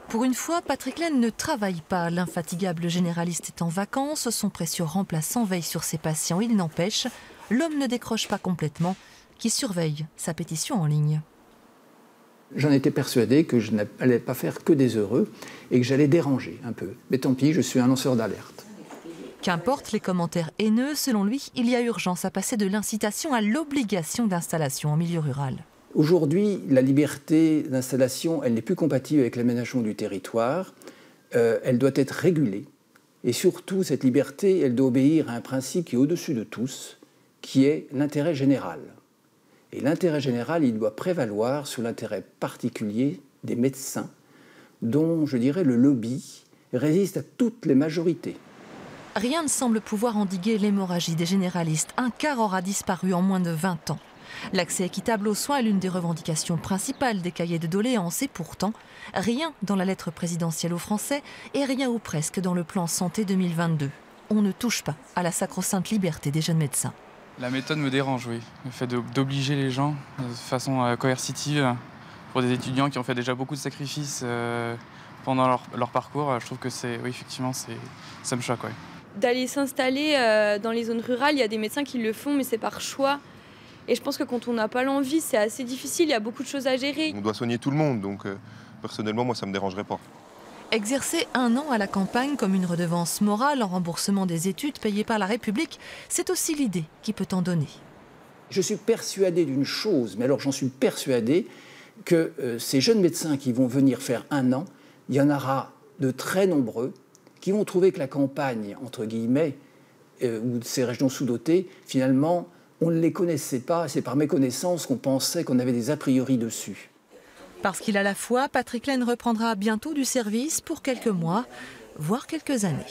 Pour une fois, Patrick Lane ne travaille pas. L'infatigable généraliste est en vacances, son précieux remplaçant veille sur ses patients. Il n'empêche, l'homme ne décroche pas complètement, qui surveille sa pétition en ligne. J'en étais persuadé que je n'allais pas faire que des heureux et que j'allais déranger un peu. Mais tant pis, je suis un lanceur d'alerte. Qu'importe les commentaires haineux, selon lui, il y a urgence à passer de l'incitation à l'obligation d'installation en milieu rural. Aujourd'hui, la liberté d'installation, elle n'est plus compatible avec l'aménagement du territoire. Elle doit être régulée. Et surtout, cette liberté, elle doit obéir à un principe qui est au-dessus de tous, qui est l'intérêt général. Et l'intérêt général, il doit prévaloir sur l'intérêt particulier des médecins, dont, je dirais, le lobby résiste à toutes les majorités. Rien ne semble pouvoir endiguer l'hémorragie des généralistes. Un quart aura disparu en moins de 20 ans. L'accès équitable aux soins est l'une des revendications principales des cahiers de doléances. Et pourtant, rien dans la lettre présidentielle aux Français et rien ou presque dans le plan santé 2022. On ne touche pas à la sacro-sainte liberté des jeunes médecins. La méthode me dérange, oui. Le fait d'obliger les gens de façon coercitive pour des étudiants qui ont fait déjà beaucoup de sacrifices pendant leur parcours, je trouve que oui, effectivement, ça me choque. Ouais. D'aller s'installer dans les zones rurales, il y a des médecins qui le font, mais c'est par choix. Et je pense que quand on n'a pas l'envie, c'est assez difficile, il y a beaucoup de choses à gérer. On doit soigner tout le monde, donc personnellement, moi, ça ne me dérangerait pas. Exercer 1 an à la campagne comme une redevance morale en remboursement des études payées par la République, c'est aussi l'idée qui peut en donner. Je suis persuadé d'une chose, mais alors j'en suis persuadé que ces jeunes médecins qui vont venir faire 1 an, il y en aura de très nombreux qui vont trouver que la campagne, entre guillemets, ou ces régions sous-dotées, finalement, on ne les connaissait pas. C'est par méconnaissance qu'on pensait qu'on avait des a priori dessus. Parce qu'il a la foi, Patrick Lane reprendra bientôt du service pour quelques mois, voire quelques années.